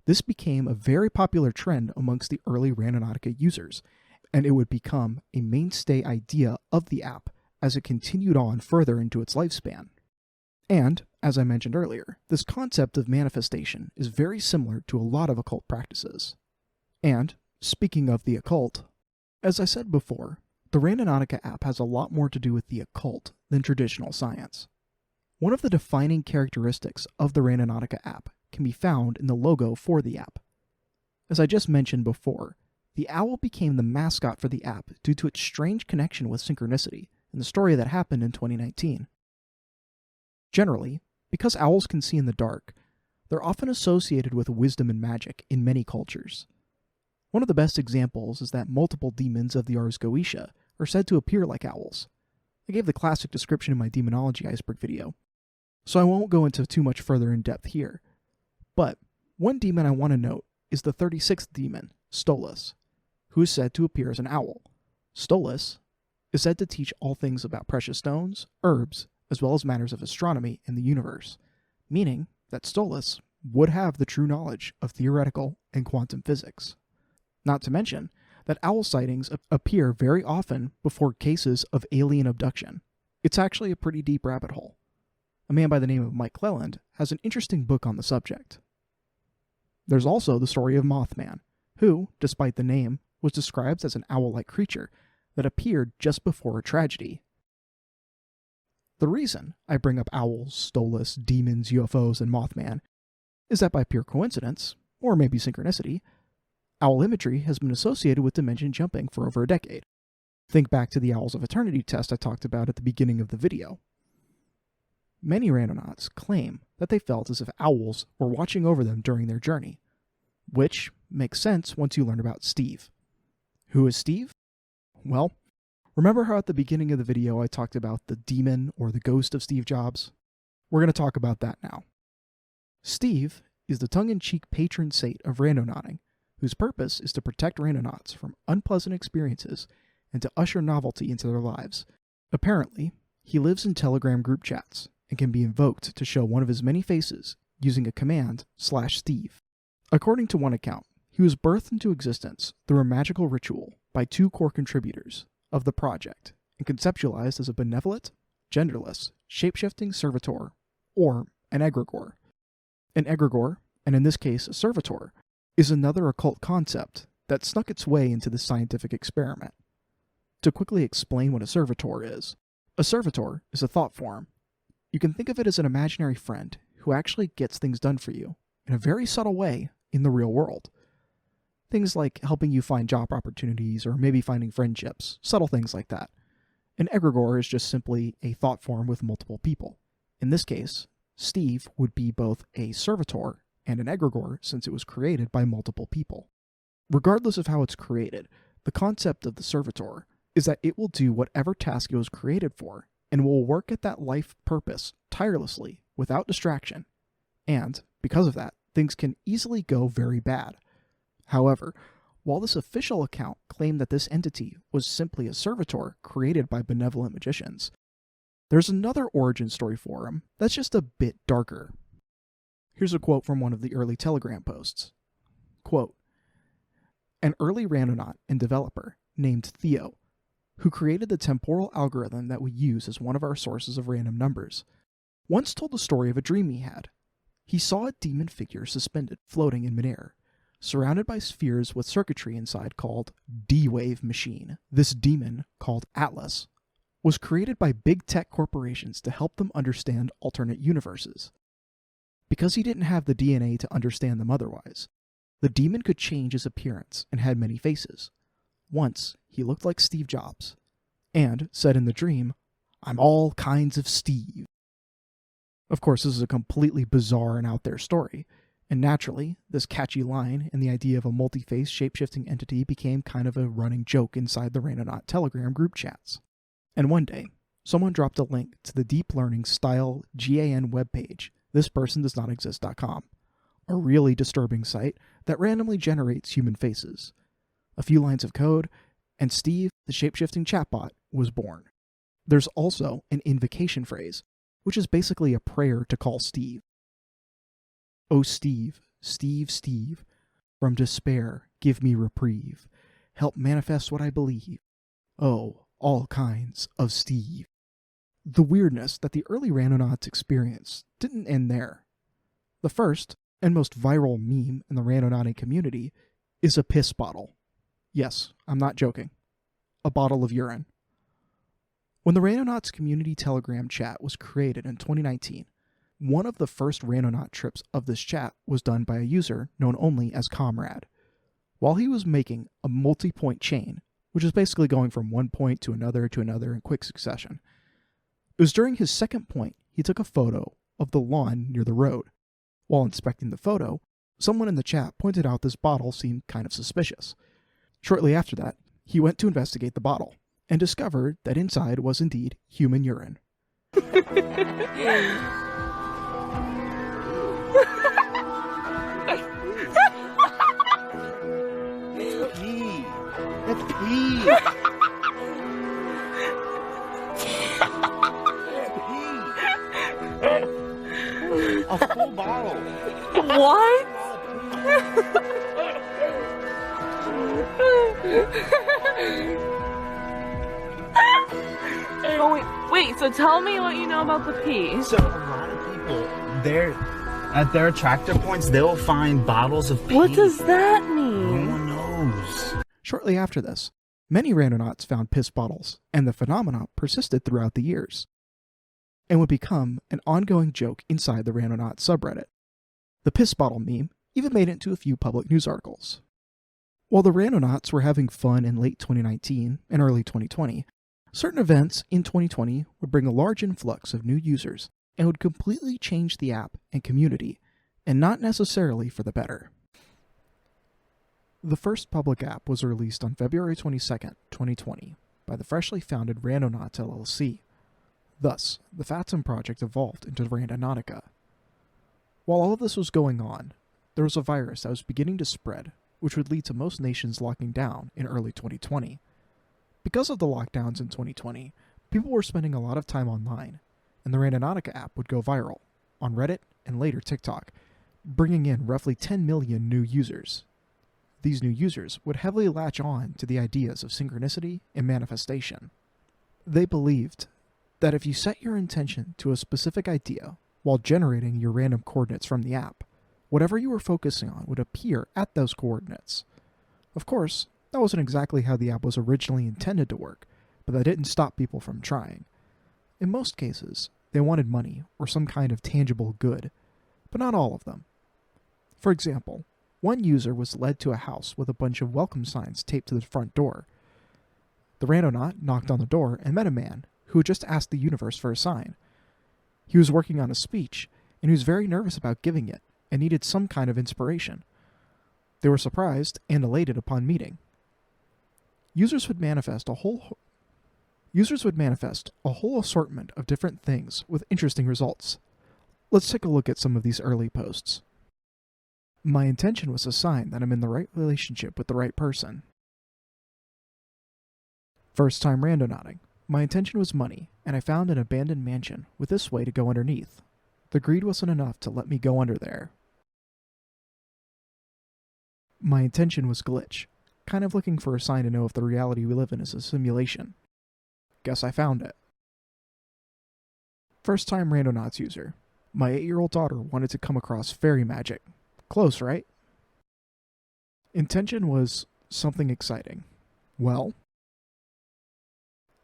This became a very popular trend amongst the early Randonautica users, and it would become a mainstay idea of the app as it continued on further into its lifespan. And, as I mentioned earlier, this concept of manifestation is very similar to a lot of occult practices. And, speaking of the occult, as I said before, the Randonautica app has a lot more to do with the occult than traditional science. One of the defining characteristics of the Randonautica app can be found in the logo for the app. As I just mentioned before, the owl became the mascot for the app due to its strange connection with synchronicity and the story that happened in 2019. Generally, because owls can see in the dark, they're often associated with wisdom and magic in many cultures. One of the best examples is that multiple demons of the Ars Goetia are said to appear like owls. I gave the classic description in my demonology iceberg video, so I won't go into too much further in depth here. But one demon I want to note is the 36th demon, Stolas, who is said to appear as an owl. Stolas is said to teach all things about precious stones, herbs, as well as matters of astronomy in the universe, meaning that Stolas would have the true knowledge of theoretical and quantum physics. Not to mention that owl sightings appear very often before cases of alien abduction. It's actually a pretty deep rabbit hole. A man by the name of Mike Cleland has an interesting book on the subject. There's also the story of Mothman, who, despite the name, was described as an owl-like creature that appeared just before a tragedy. The reason I bring up owls, Stolas, demons, UFOs, and Mothman is that by pure coincidence, or maybe synchronicity, owl imagery has been associated with dimension jumping for over a decade. Think back to the Owls of Eternity test I talked about at the beginning of the video. Many randonauts claim that they felt as if owls were watching over them during their journey, which makes sense once you learn about Steve. Who is Steve? Well, remember how at the beginning of the video I talked about the demon or the ghost of Steve Jobs? We're going to talk about that now. Steve is the tongue-in-cheek patron saint of randonauting, whose purpose is to protect randonauts from unpleasant experiences and to usher novelty into their lives. Apparently, he lives in Telegram group chats and can be invoked to show one of his many faces using a command /Steve. According to one account, he was birthed into existence through a magical ritual by two core contributors of the project and conceptualized as a benevolent, genderless, shape-shifting servitor, or an egregore. An egregore, and in this case a servitor, is another occult concept that snuck its way into the scientific experiment. To quickly explain what a servitor is a thought form. You can think of it as an imaginary friend who actually gets things done for you in a very subtle way in the real world. Things like helping you find job opportunities or maybe finding friendships, subtle things like that. An egregore is just simply a thought form with multiple people. In this case, Steve would be both a servitor and an egregore since it was created by multiple people. Regardless of how it's created, the concept of the servitor is that it will do whatever task it was created for and will work at that life purpose tirelessly without distraction. And, because of that, things can easily go very bad. However, while this official account claimed that this entity was simply a servitor created by benevolent magicians, there's another origin story for him that's just a bit darker. Here's a quote from one of the early Telegram posts. Quote, "An early randonaut and developer named Theo, who created the temporal algorithm that we use as one of our sources of random numbers, once told the story of a dream he had. He saw a demon figure suspended, floating in midair, surrounded by spheres with circuitry inside called D-Wave Machine. This demon, called Atlas, was created by big tech corporations to help them understand alternate universes. Because he didn't have the DNA to understand them otherwise, the demon could change his appearance and had many faces. Once, he looked like Steve Jobs, and said in the dream, I'm all kinds of Steve. Of course, this is a completely bizarre and out there story, and naturally, this catchy line and the idea of a multi-faced shape-shifting entity became kind of a running joke inside the Randonaut Telegram group chats. And one day, someone dropped a link to the deep learning style GAN webpage, thispersondoesnotexist.com, a really disturbing site that randomly generates human faces. A few lines of code, and Steve, the shape-shifting chatbot, was born. There's also an invocation phrase, which is basically a prayer to call Steve. Oh Steve, Steve, Steve, from despair give me reprieve, help manifest what I believe. Oh, all kinds of Steve. The weirdness that the early Randonauts experienced didn't end there. The first, and most viral meme in the Randonauting community, is a piss bottle. Yes, I'm not joking. A bottle of urine. When the Randonauts community Telegram chat was created in 2019, one of the first Randonaut trips of this chat was done by a user known only as Comrade. While he was making a multi-point chain, which is basically going from one point to another in quick succession, it was during his second point he took a photo of the lawn near the road. While inspecting the photo, someone in the chat pointed out this bottle seemed kind of suspicious. Shortly after that, he went to investigate the bottle, and discovered that inside was indeed human urine. It's pee. A full bottle. What? Oh, wait, so tell me what you know about the pee. So a lot of people, at their attractor points, they'll find bottles of pee. What does that No mean? one knows. Shortly after this, many Randonauts found piss bottles, and the phenomenon persisted throughout the years, and would become an ongoing joke inside the Randonaut subreddit. The piss bottle meme even made it into a few public news articles. While the Randonauts were having fun in late 2019 and early 2020, certain events in 2020 would bring a large influx of new users and would completely change the app and community, and not necessarily for the better. The first public app was released on February 22nd, 2020, by the freshly founded Randonauts LLC. Thus, the Fatum project evolved into Randonautica. While all of this was going on, there was a virus that was beginning to spread, which would lead to most nations locking down in early 2020. Because of the lockdowns in 2020, people were spending a lot of time online, and the Randonautica app would go viral on Reddit and later TikTok, bringing in roughly 10 million new users. These new users would heavily latch on to the ideas of synchronicity and manifestation. They believed that if you set your intention to a specific idea while generating your random coordinates from the app, whatever you were focusing on would appear at those coordinates. Of course, that wasn't exactly how the app was originally intended to work, but that didn't stop people from trying. In most cases, they wanted money or some kind of tangible good, but not all of them. For example, one user was led to a house with a bunch of welcome signs taped to the front door. The Randonaut knocked on the door and met a man who had just asked the universe for a sign. He was working on a speech, and he was very nervous about giving it, and needed some kind of inspiration. They were surprised and elated upon meeting. Users would manifest a whole assortment of different things with interesting results. Let's take a look at some of these early posts. My intention was a sign that I'm in the right relationship with the right person. First time randonauting. My intention was money, and I found an abandoned mansion with this way to go underneath. The greed wasn't enough to let me go under there. My intention was glitch, kind of looking for a sign to know if the reality we live in is a simulation. Guess I found it. First time Randonauts user. My 8-year-old daughter wanted to come across fairy magic. Close, right? Intention was something exciting. Well,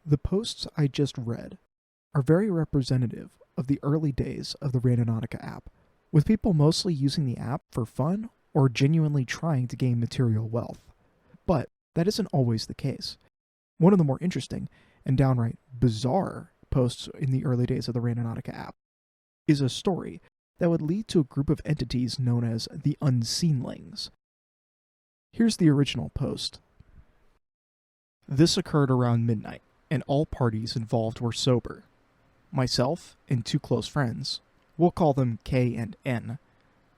the posts I just read are very representative of the early days of the Randonautica app, with people mostly using the app for fun or genuinely trying to gain material wealth. But that isn't always the case. One of the more interesting and downright bizarre posts in the early days of the Randonautica app, is a story that would lead to a group of entities known as the Unseenlings. Here's the original post. This occurred around midnight, and all parties involved were sober. Myself and two close friends, we'll call them K and N,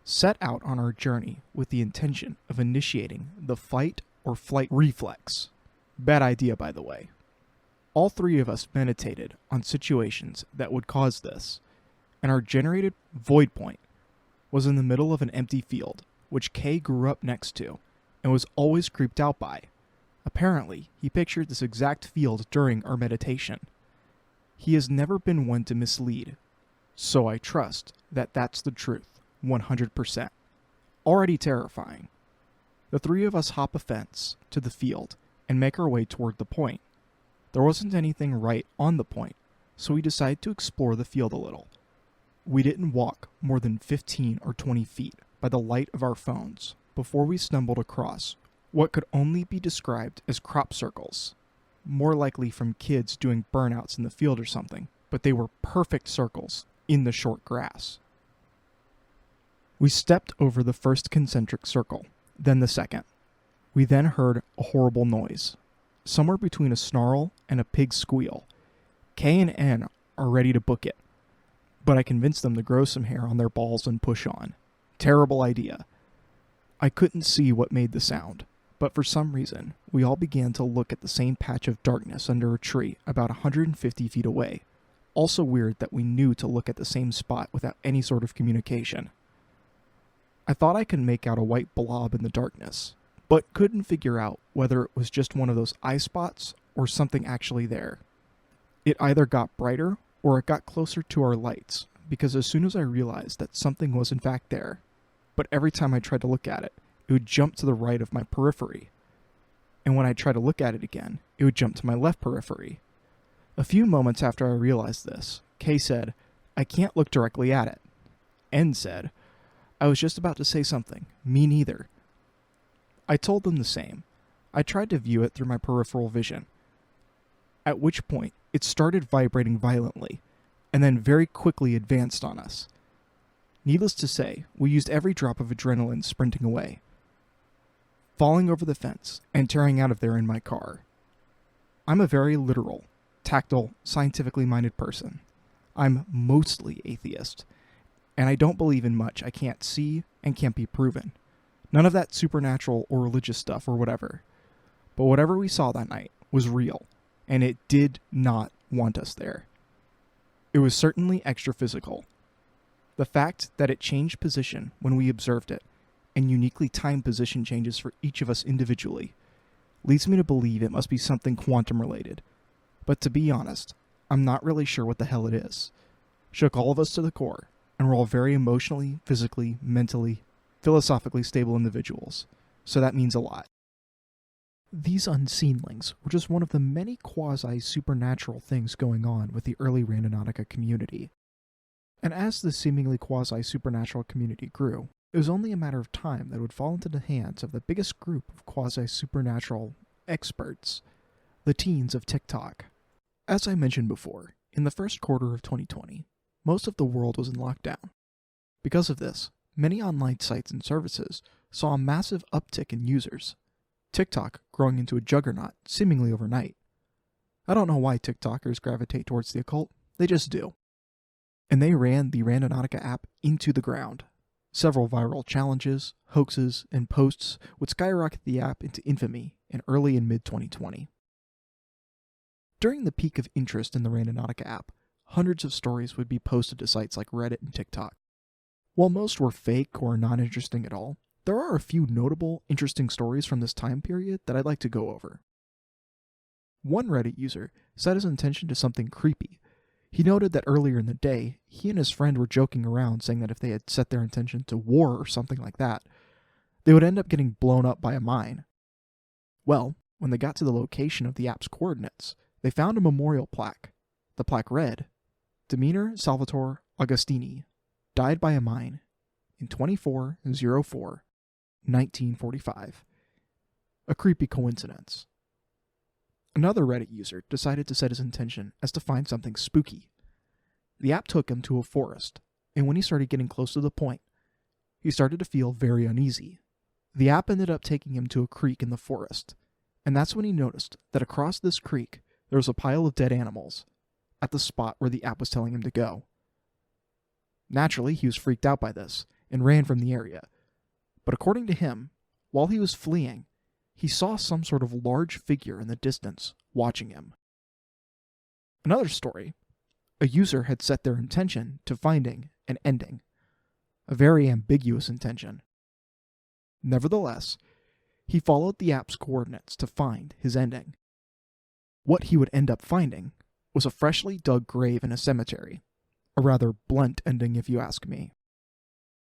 set out on our journey with the intention of initiating the fight or flight reflex. Bad idea, by the way. All three of us meditated on situations that would cause this, and our generated void point was in the middle of an empty field, which K grew up next to and was always creeped out by. Apparently, he pictured this exact field during our meditation. He has never been one to mislead, so I trust that that's the truth, 100%. Already terrifying. The three of us hop a fence to the field and make our way toward the point. There wasn't anything right on the point, so we decided to explore the field a little. We didn't walk more than 15 or 20 feet by the light of our phones before we stumbled across what could only be described as crop circles. More likely from kids doing burnouts in the field or something, but they were perfect circles in the short grass. We stepped over the first concentric circle, then the second. We then heard a horrible noise, somewhere between a snarl and a pig squeal. K and N are ready to book it, but I convinced them to grow some hair on their balls and push on. Terrible idea. I couldn't see what made the sound, but for some reason, we all began to look at the same patch of darkness under a tree about 150 feet away. Also weird that we knew to look at the same spot without any sort of communication. I thought I could make out a white blob in the darkness, but couldn't figure out whether it was just one of those eye spots or something actually there. It either got brighter or it got closer to our lights, because as soon as I realized that something was in fact there, but every time I tried to look at it, it would jump to the right of my periphery. And when I tried to look at it again, it would jump to my left periphery. A few moments after I realized this, K said, "I can't look directly at it." N said, "I was just about to say something. Me neither." I told them the same. I tried to view it through my peripheral vision, at which point it started vibrating violently, and then very quickly advanced on us. Needless to say, we used every drop of adrenaline sprinting away, falling over the fence and tearing out of there in my car. I'm a very literal, tactile, scientifically minded person. I'm mostly atheist, and I don't believe in much I can't see and can't be proven. None of that supernatural or religious stuff or whatever. But whatever we saw that night was real, and it did not want us there. It was certainly extra physical. The fact that it changed position when we observed it, and uniquely timed position changes for each of us individually, leads me to believe it must be something quantum related. But to be honest, I'm not really sure what the hell it is. Shook all of us to the core, and we're all very emotionally, physically, mentally, philosophically stable individuals, so that means a lot. These Unseenlings were just one of the many quasi-supernatural things going on with the early Randonautica community. And as the seemingly quasi-supernatural community grew, it was only a matter of time that it would fall into the hands of the biggest group of quasi-supernatural experts, the teens of TikTok. As I mentioned before, in the first quarter of 2020, most of the world was in lockdown. Because of this, many online sites and services saw a massive uptick in users, TikTok growing into a juggernaut seemingly overnight. I don't know why TikTokers gravitate towards the occult, they just do. And they ran the Randonautica app into the ground. Several viral challenges, hoaxes, and posts would skyrocket the app into infamy in early and mid-2020. During the peak of interest in the Randonautica app, hundreds of stories would be posted to sites like Reddit and TikTok. While most were fake or not interesting at all, there are a few notable, interesting stories from this time period that I'd like to go over. One Reddit user set his intention to something creepy. He noted that earlier in the day, he and his friend were joking around saying that if they had set their intention to war or something like that, they would end up getting blown up by a mine. Well, when they got to the location of the app's coordinates, they found a memorial plaque. The plaque read, Demeanor Salvatore Agostini, died by a mine in 24/04/1945. A creepy coincidence. Another Reddit user decided to set his intention as to find something spooky. The app took him to a forest, and when he started getting close to the point, he started to feel very uneasy. The app ended up taking him to a creek in the forest, and that's when he noticed that across this creek there was a pile of dead animals at the spot where the app was telling him to go. Naturally, he was freaked out by this and ran from the area, but according to him, while he was fleeing, he saw some sort of large figure in the distance watching him. Another story, a user had set their intention to finding an ending, a very ambiguous intention. Nevertheless, he followed the app's coordinates to find his ending. What he would end up finding was a freshly dug grave in a cemetery, a rather blunt ending if you ask me.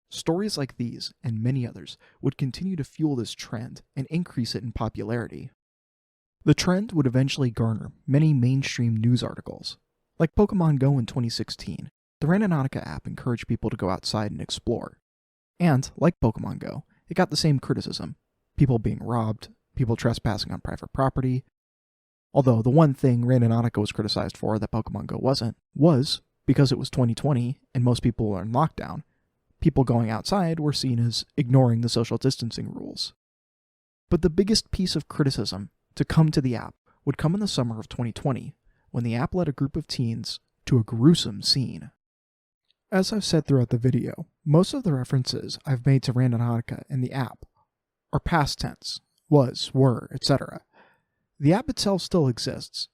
Stories like these, and many others, would continue to fuel this trend and increase it in popularity. The trend would eventually garner many mainstream news articles. Like Pokemon Go in 2016, the Randonautica app encouraged people to go outside and explore. And, like Pokemon Go, it got the same criticism. People being robbed, people trespassing on private property. Although the one thing Randonautica was criticized for that Pokemon Go wasn't, was, because it was 2020 and most people were in lockdown, people going outside were seen as ignoring the social distancing rules. But the biggest piece of criticism to come to the app would come in the summer of 2020, when the app led a group of teens to a gruesome scene. As I've said throughout the video, most of the references I've made to Randonautica and the app are past tense, was, were, etc. The app itself still exists,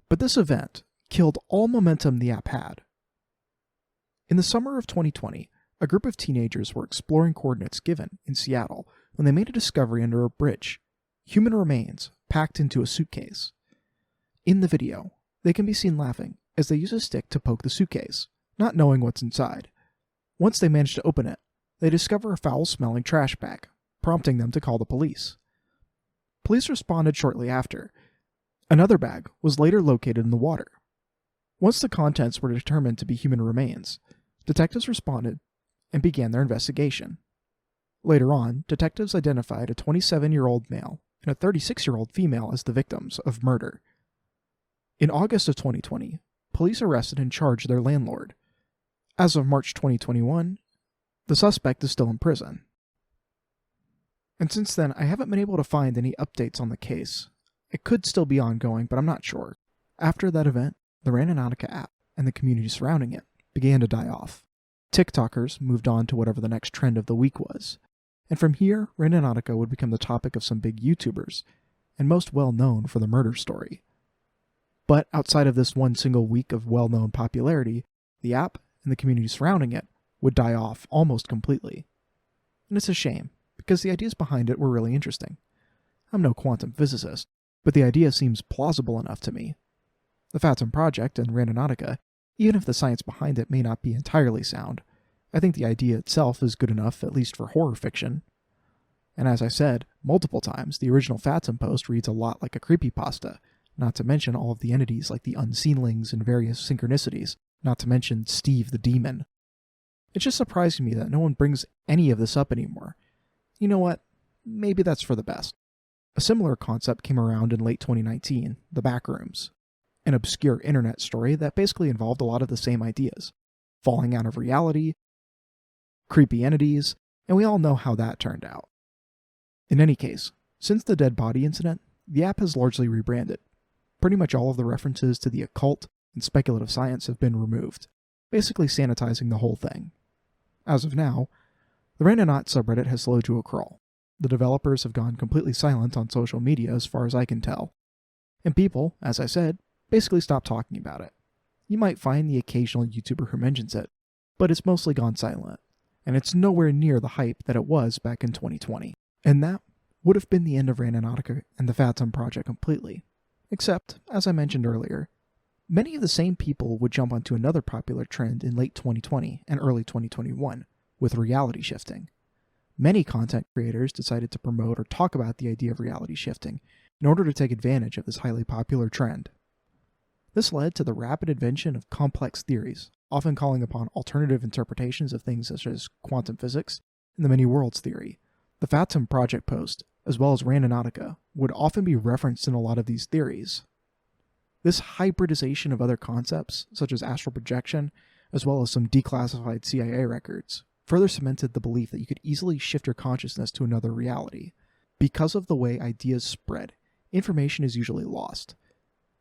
but this event killed all momentum the app had. In the summer of 2020, a group of teenagers were exploring coordinates given in Seattle when they made a discovery under a bridge: human remains packed into a suitcase. In the video, they can be seen laughing as they use a stick to poke the suitcase, not knowing what's inside. Once they manage to open it, they discover a foul-smelling trash bag, prompting them to call the police. Police responded shortly after. Another bag was later located in the water. Once the contents were determined to be human remains, detectives responded and began their investigation. Later on, detectives identified a 27-year-old male and a 36-year-old female as the victims of murder. In August of 2020, police arrested and charged their landlord. As of March 2021, the suspect is still in prison. And since then, I haven't been able to find any updates on the case. It could still be ongoing, but I'm not sure. After that event, the Randonautica app and the community surrounding it began to die off. TikTokers moved on to whatever the next trend of the week was. And from here, Randonautica would become the topic of some big YouTubers, and most well known for the murder story. But outside of this one single week of well-known popularity, the app and the community surrounding it would die off almost completely. And it's a shame, because the ideas behind it were really interesting. I'm no quantum physicist, but the idea seems plausible enough to me. The Fatum project and Randonautica, even if the science behind it may not be entirely sound, I think the idea itself is good enough, at least for horror fiction. And as I said multiple times, the original Fatum post reads a lot like a creepypasta, not to mention all of the entities like the Unseenlings and various synchronicities, not to mention Steve the Demon. It's just surprising me that no one brings any of this up anymore. You know what? Maybe that's for the best. A similar concept came around in late 2019, The Backrooms, an obscure internet story that basically involved a lot of the same ideas. Falling out of reality, creepy entities, and we all know how that turned out. In any case, since the dead body incident, the app has largely rebranded. Pretty much all of the references to the occult and speculative science have been removed, basically sanitizing the whole thing. As of now, the Randonaut subreddit has slowed to a crawl. The developers have gone completely silent on social media as far as I can tell. And people, as I said, basically stopped talking about it. You might find the occasional YouTuber who mentions it, but it's mostly gone silent, and it's nowhere near the hype that it was back in 2020. And that would have been the end of Randonautica and the Fatum project completely. Except, as I mentioned earlier, many of the same people would jump onto another popular trend in late 2020 and early 2021, with reality shifting. Many content creators decided to promote or talk about the idea of reality shifting in order to take advantage of this highly popular trend. This led to the rapid invention of complex theories, often calling upon alternative interpretations of things such as quantum physics and the many worlds theory. The Fatum project post, as well as Randonautica, would often be referenced in a lot of these theories. This hybridization of other concepts, such as astral projection, as well as some declassified CIA records, further cemented the belief that you could easily shift your consciousness to another reality. Because of the way ideas spread, information is usually lost.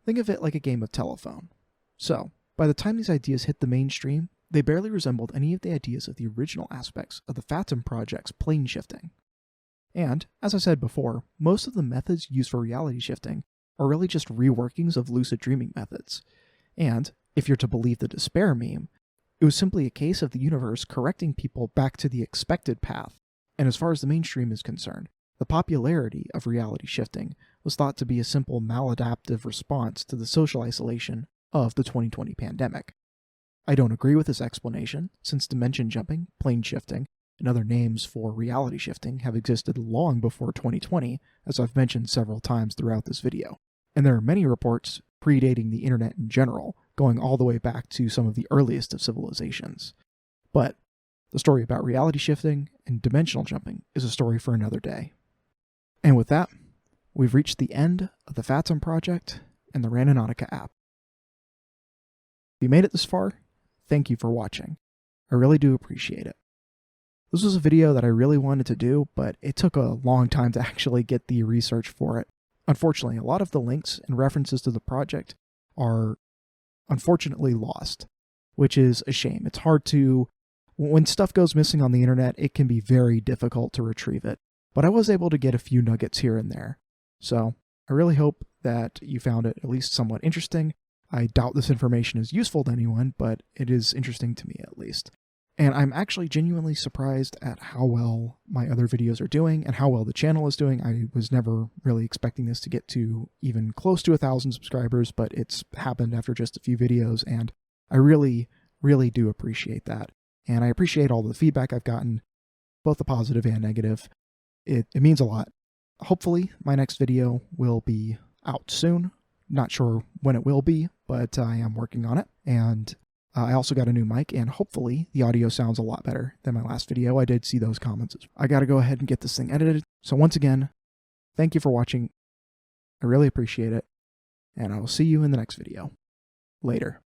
Think of it like a game of telephone. So, by the time these ideas hit the mainstream, they barely resembled any of the ideas of the original aspects of the Fatum project's plane shifting. And, as I said before, most of the methods used for reality shifting are really just reworkings of lucid dreaming methods. And, if you're to believe the despair meme, it was simply a case of the universe correcting people back to the expected path. And as far as the mainstream is concerned, the popularity of reality shifting was thought to be a simple maladaptive response to the social isolation of the 2020 pandemic. I don't agree with this explanation, since dimension jumping, plane shifting, and other names for reality shifting have existed long before 2020, as I've mentioned several times throughout this video. And there are many reports predating the internet in general, going all the way back to some of the earliest of civilizations. But the story about reality shifting and dimensional jumping is a story for another day. And with that, we've reached the end of the Fatum project and the Randonautica app. If you made it this far, thank you for watching. I really do appreciate it. This was a video that I really wanted to do, but it took a long time to actually get the research for it. Unfortunately, a lot of the links and references to the project are unfortunately lost, which is a shame. It's hard to, when stuff goes missing on the internet, it can be very difficult to retrieve it. But I was able to get a few nuggets here and there. So I really hope that you found it at least somewhat interesting. I doubt this information is useful to anyone, but it is interesting to me at least. And I'm actually genuinely surprised at how well my other videos are doing and how well the channel is doing. I was never really expecting this to get to even close to 1,000 subscribers, but it's happened after just a few videos, and I really, really do appreciate that. And I appreciate all the feedback I've gotten, both the positive and negative. It means a lot. Hopefully, my next video will be out soon. Not sure when it will be, but I am working on it. And I also got a new mic, and hopefully the audio sounds a lot better than my last video. I did see those comments. I gotta go ahead and get this thing edited. So once again, thank you for watching. I really appreciate it. And I will see you in the next video. Later.